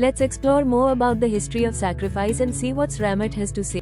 Let's explore more about the history of sacrifice and see what Ramit has to say.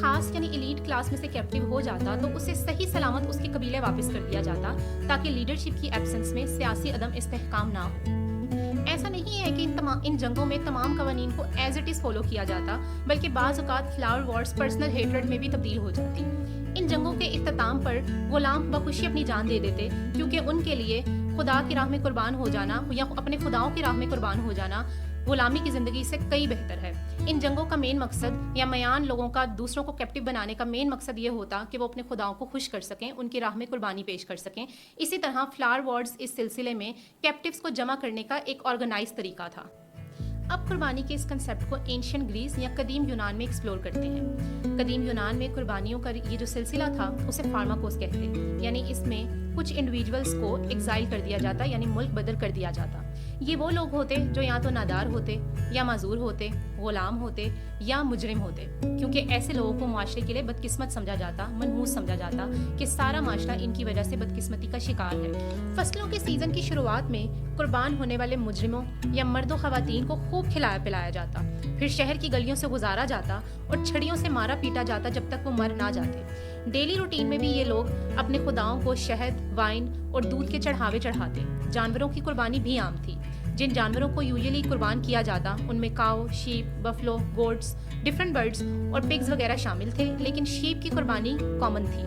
خاص یعنی elite class میں سے captive ہو جاتا تو اسے صحیح سلامت اس کے قبیلے واپس کر دیا جاتا تاکہ لیڈرشپ کی ایبسنس میں سیاسی عدم استحکام نہ ہو۔ ایسا نہیں ہے کہ ان جنگوں میں تمام قوانین کو ایز اٹ از فالو کیا جاتا، بلکہ بعض اوقات فلاور وارز پرسنل ہیٹرڈ میں بھی تبدیل ہو جاتی۔ ان جنگوں کے اختتام پر غلام بخوشی اپنی جان دے دیتے، کیونکہ ان کے لیے خدا کی راہ میں قربان ہو جانا یا اپنے خداؤں کی راہ میں قربان ہو جانا غلامی کی زندگی سے کئی بہتر ہے۔ ان جنگوں کا مین مقصد یا میان لوگوں کا دوسروں کو کیپٹیو بنانے کا مین مقصد یہ ہوتا کہ وہ اپنے خداؤں کو خوش کر سکیں، ان کی راہ میں قربانی پیش کر سکیں۔ اسی طرح فلاور وارز اس سلسلے میں کیپٹیوز کو جمع کرنے کا ایک آرگنائز طریقہ تھا۔ اب قربانی کے اس کنسیپٹ کو اینشین گریس یا قدیم یونان میں ایکسپلور کرتے ہیں۔ قدیم یونان میں قربانیوں کا یہ جو سلسلہ تھا اسے فارماکوس کہتے ہیں، یعنی اس میں کچھ انڈیویجولز کو ایگزائل کر دیا جاتا، یعنی ملک بدر کر دیا جاتا۔ یہ وہ لوگ ہوتے جو یا تو نادار ہوتے یا معذور ہوتے، غلام ہوتے یا مجرم ہوتے، کیونکہ ایسے لوگوں کو معاشرے کے لیے بدقسمت سمجھا جاتا، منحوس سمجھا جاتا کہ سارا معاشرہ ان کی وجہ سے بدقسمتی کا شکار ہے۔ فصلوں کے سیزن کی شروعات میں قربان ہونے والے مجرموں یا مرد و خواتین کو خوب کھلایا پلایا جاتا، پھر شہر کی گلیوں سے گزارا جاتا اور چھڑیوں سے مارا پیٹا جاتا جب تک وہ مر نہ جاتے۔ ڈیلی روٹین میں بھی یہ لوگ اپنے خداؤں کو شہد، وائن اور دودھ کے چڑھاوے چڑھاتے۔ جانوروں کی قربانی بھی عام تھی۔ جن جانوروں کو یوزلی قربان کیا جاتا ان میں cow, sheep, buffalo, goats, different birds اور پگز وغیرہ شامل تھے، لیکن شیپ کی قربانی کامن تھی۔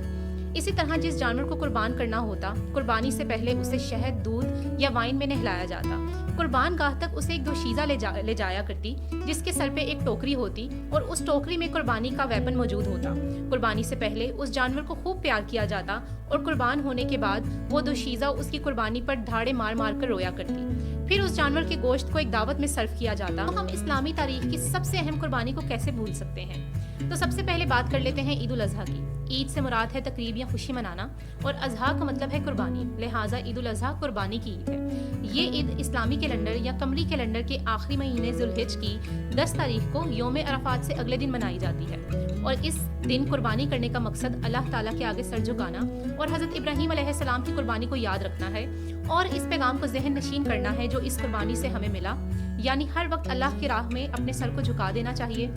اسی طرح جس جانور کو قربان کرنا ہوتا، قربانی سے پہلے اسے شہد، دودھ یا وائن میں نہلایا جاتا۔ قربان گاہ تک اسے ایک دوشیزہ لے جایا کرتی جس کے سر پہ ایک ٹوکری ہوتی اور اس ٹوکری میں قربانی کا ویپن موجود ہوتا۔ قربانی سے پہلے اس جانور کو خوب پیار کیا جاتا اور قربان ہونے کے بعد وہ دوشیزہ اس کی قربانی پر دھاڑے مار مار کر رویا کرتی۔ پھر اس جانور کے گوشت کو ایک دعوت میں سرو کیا جاتا۔ ہم اسلامی تاریخ کی سب سے اہم قربانی کو کیسے بھول سکتے ہیں؟ تو سب سے پہلے بات کر لیتے ہیں عید الاضحیٰ کی۔ عید سے مراد ہے تقریب یا خوشی منانا، اور اضحیٰ کا مطلب ہے قربانی، لہٰذا عید الاضحیٰ قربانی کی عید ہے۔ یہ عید اسلامی کیلنڈر یا قمری کیلنڈر کے آخری مہینے ذوالحج کی 10 تاریخ کو یوم عرفات سے اگلے دن منائی جاتی ہے، اور اس دن قربانی کرنے کا مقصد اللہ تعالیٰ کے آگے سر جھکانا اور حضرت ابراہیم علیہ السلام کی قربانی کو یاد رکھنا ہے اور اس پیغام کو ذہن نشین کرنا ہے جو اس قربانی سے ہمیں ملا، یعنی ہر وقت اللہ کی راہ میں اپنے سر کو جھکا دینا چاہیے۔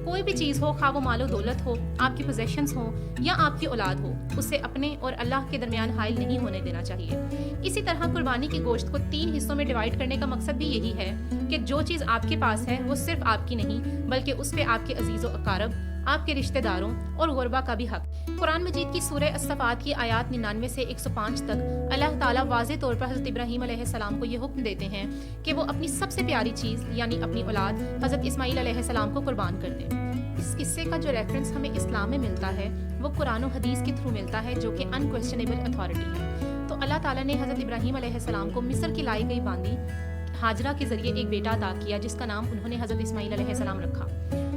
کوئی بھی چیز ہو، خواہ وہ مال و دولت ہو، آپ کی پوزیشنز ہوں یا آپ کی اولاد ہو، اسے اپنے اور اللہ کے درمیان حائل نہیں ہونے دینا چاہیے۔ اسی طرح قربانی کے گوشت کو 3 حصوں میں ڈیوائڈ کرنے کا مقصد بھی یہی ہے کہ جو چیز آپ کے پاس ہے وہ صرف آپ کی نہیں بلکہ اس پہ آپ کے عزیز و اقارب، آپ کے رشتہ داروں اور غربا کا بھی حق۔ قرآن مجید کی سورہ الصفات کی آیات 99 سے 105 تک اللہ تعالیٰ واضح طور پر حضرت ابراہیم علیہ السلام کو یہ حکم دیتے ہیں کہ وہ اپنی سب سے پیاری چیز یعنی اپنی اولاد حضرت اسماعیل علیہ السلام کو قربان کر دیں۔ اس قصے کا جو ریفرنس ہمیں اسلام میں ملتا ہے وہ قرآن و حدیث کے تھرو ملتا ہے جو کہ انکویسچنیبل اتھارٹی ہے۔ تو اللہ تعالیٰ نے حضرت ابراہیم علیہ السلام کو مصر کی لائی گئی باندی ہاجرہ کے ذریعے ایک بیٹا عطا کیا جس کا نام انہوں نے حضرت اسماعیل علیہ السلام رکھا،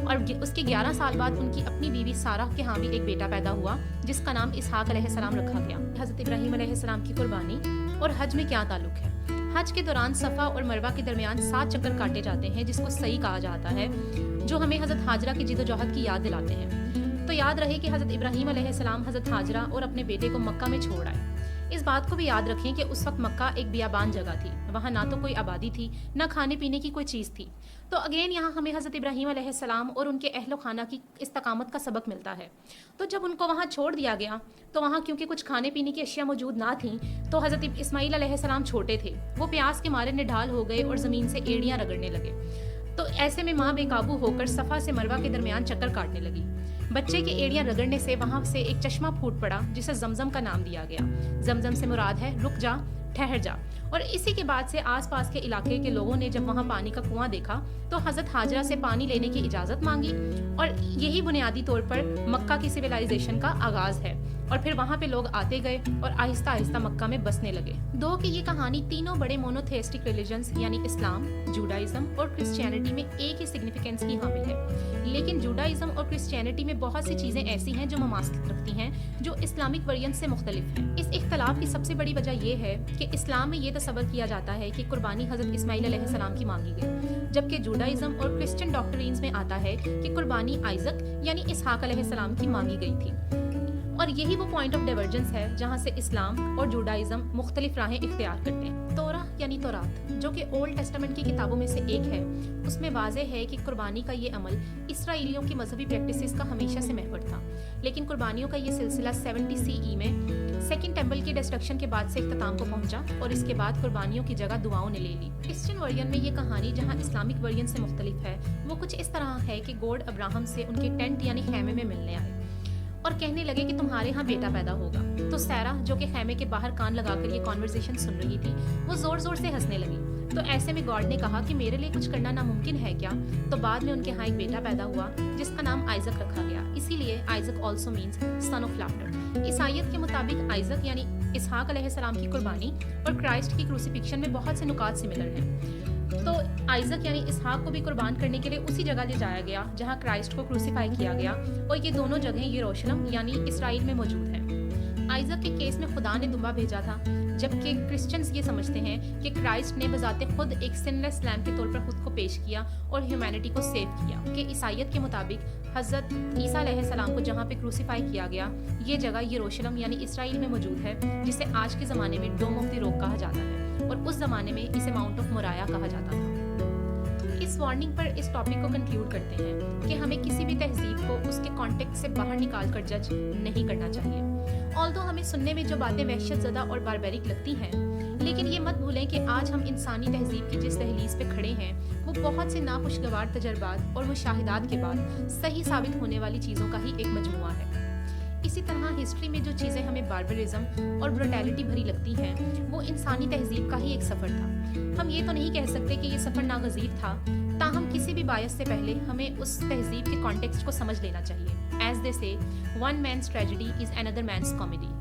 اور اس کے 11 سال بعد ان کی اپنی بیوی سارہ کے ہاں بھی ایک بیٹا پیدا ہوا جس کا نام اسحاق علیہ السلام رکھا گیا۔ حضرت ابراہیم علیہ السلام کی قربانی اور حج میں کیا تعلق ہے؟ حج کے دوران صفا اور مروہ کے درمیان 7 چکر کاٹے جاتے ہیں جس کو صحیح کہا جاتا ہے، جو ہمیں حضرت ہاجرہ کی جد و جہد کی یاد دلاتے ہیں۔ تو یاد رہے کہ حضرت ابراہیم علیہ السلام حضرت ہاجرہ اور اپنے بیٹے کو مکہ میں چھوڑ آئے۔ اس بات کو بھی یاد رکھیں کہ اس وقت مکہ ایک بیابان جگہ تھی، وہاں نہ تو کوئی آبادی تھی نہ کھانے پینے کی کوئی چیز تھی۔ تو اگین یہاں ہمیں حضرت ابراہیم علیہ السلام اور ان کے اہل و خانہ کی استقامت کا سبق ملتا ہے۔ تو جب ان کو وہاں چھوڑ دیا گیا تو وہاں کیونکہ کچھ کھانے پینے کی اشیاء موجود نہ تھیں تو حضرت اسماعیل علیہ السلام چھوٹے تھے، وہ پیاس کے مارے نڈھال ہو گئے اور زمین سے ایڑیاں رگڑنے لگے۔ تو ایسے میں ماں بے قابو ہو کر صفا سے مروہ کے درمیان چکر کاٹنے لگی۔ بچے کے ایڑیاں رگڑنے سے وہاں سے ایک چشمہ پھوٹ پڑا جسے زمزم کا نام دیا گیا۔ زمزم سے مراد ہے رک جا، ٹھہر جا۔ اور اسی کے بعد سے آس پاس کے علاقے کے لوگوں نے جب وہاں پانی کا کنواں دیکھا تو حضرت ہاجرہ سے پانی لینے کی اجازت مانگی، اور یہی بنیادی طور پر مکہ کی سویلائزیشن کا آغاز ہے، اور پھر وہاں پہ لوگ آتے گئے اور آہستہ آہستہ مکہ میں بسنے لگے۔ دو کہ یہ کہانی تینوں بڑے مونوتھیسٹک ریلیجنز یعنی اسلام، جوڈائزم اور کرسچینٹی میں ایک ہی سگنیفیکینس کی حامل ہے، لیکن جوڈائزم اور کرسچینٹی میں بہت سی چیزیں ایسی ہیں جو مماثلت رکھتی ہیں جو اسلامک ویرینٹ سے مختلف ہیں۔ اس اختلاف کی سب سے بڑی وجہ یہ ہے کہ اسلام میں یہ تصور کیا جاتا ہے کہ قربانی حضرت اسماعیل علیہ السلام کی مانگی گئی، جبکہ جوڈائزم اور کرسچن ڈاکٹرینز میں آتا ہے کہ قربانی آئزک یعنی اسحاق علیہ السلام کی مانگی گئی تھی۔ اور یہی وہ پوائنٹ آف ڈیورجنس ہے جہاں سے اسلام اور جوڈائزم مختلف راہیں اختیار کرتے ہیں۔ تورا یعنی تورات جو کہ اولڈ ٹیسٹامنٹ کی کتابوں میں سے ایک ہے، اس میں واضح ہے کہ قربانی کا یہ عمل اسرائیلیوں کی مذہبی پریکٹسز کا ہمیشہ سے محور تھا، لیکن قربانیوں کا یہ سلسلہ 70 CE میں سیکنڈ ٹیمپل کی ڈسٹرکشن کے بعد سے اختتام کو پہنچا اور اس کے بعد قربانیوں کی جگہ دعاؤں نے لے لی۔ کرسچن ورژن میں یہ کہانی جہاں اسلامک ورژن سے مختلف ہے، وہ کچھ اس طرح ہے کہ گوڈ ابراہم سے ان کے ٹینٹ یعنی خیمے میں ملنے آئے اور کہنے لگے کہ تمہارے ہاں بیٹا پیدا ہوگا۔ تو سیرا جو کہ خیمے کے باہر کان لگا کر یہ کانورسیشن سن رہی تھی، وہ زور زور سے ہنسنے لگی۔ تو ایسے میں گاڈ نے کہا کہ میرے لیے کچھ کرنا ناممکن ہے کیا؟ تو بعد میں ان کے ہاں ایک بیٹا پیدا ہوا جس کا نام آئزک رکھا گیا، اسی لیے Isaac also means son of laughter. عیسائیت کے مطابق آئزک یعنی اسحاق علیہ السلام کی قربانی اور کرائسٹ کی کروسیفکشن میں بہت سے نکات سملر ہیں۔ تو آئزک یعنی اسحاق کو بھی قربان کرنے کے لیے اسی جگہ لے جایا گیا جہاں کرائسٹ کو کروسیفائی کیا گیا، اور یہ دونوں جگہیں یروشلم یعنی اسرائیل میں موجود ہیں۔ آئزک کے کیس میں خدا نے دمبا بھیجا تھا، جبکہ کرسچنز یہ سمجھتے ہیں کہ کرائسٹ نے بذات خود ایک سنلیس لیم کے طور پر خود کو پیش کیا اور ہیومینٹی کو سیو کیا۔ کہ عیسائیت کے مطابق حضرت عیسیٰ علیہ السلام کو جہاں پہ کروسیفائی کیا گیا، یہ جگہ یروشلم یعنی اسرائیل میں موجود ہے، جسے آج کے زمانے میں ڈوم آف دی روک کہا جاتا ہے، اور اس زمانے میں اسے ماؤنٹ آف مورایا کہا جاتا تھا۔ اس وارننگ پر اس ٹاپک کو کنکلیوڈ کرتے ہیں کہ ہمیں کسی بھی تہذیب کو اس کے کانٹیکٹ سے باہر نکال کر جج نہیں کرنا چاہیے۔ آلدو ہمیں سننے میں جو باتیں وحشت زدہ اور باربیرک لگتی ہیں، لیکن یہ مت بھولیں کہ آج ہم انسانی تہذیب کی جس دہلیز پہ کھڑے ہیں، وہ بہت سے ناخوشگوار تجربات اور مشاہدات کے بعد صحیح ثابت ہونے والی چیزوں کا ہی ایک مجموعہ ہے۔ اسی طرح ہسٹری میں جو چیزیں ہمیں باربرزم اور بروٹیلٹی بھری لگتی ہیں، وہ انسانی تہذیب کا ہی ایک سفر تھا۔ ہم یہ تو نہیں کہہ سکتے کہ یہ سفر ناگزیر تھا، تاہم کسی بھی باعث سے پہلے ہمیں اس تہذیب کے کانٹیکسٹ کو سمجھ لینا چاہیے۔ ایز دے سے ون مینس ٹریجڈی از another man's comedy۔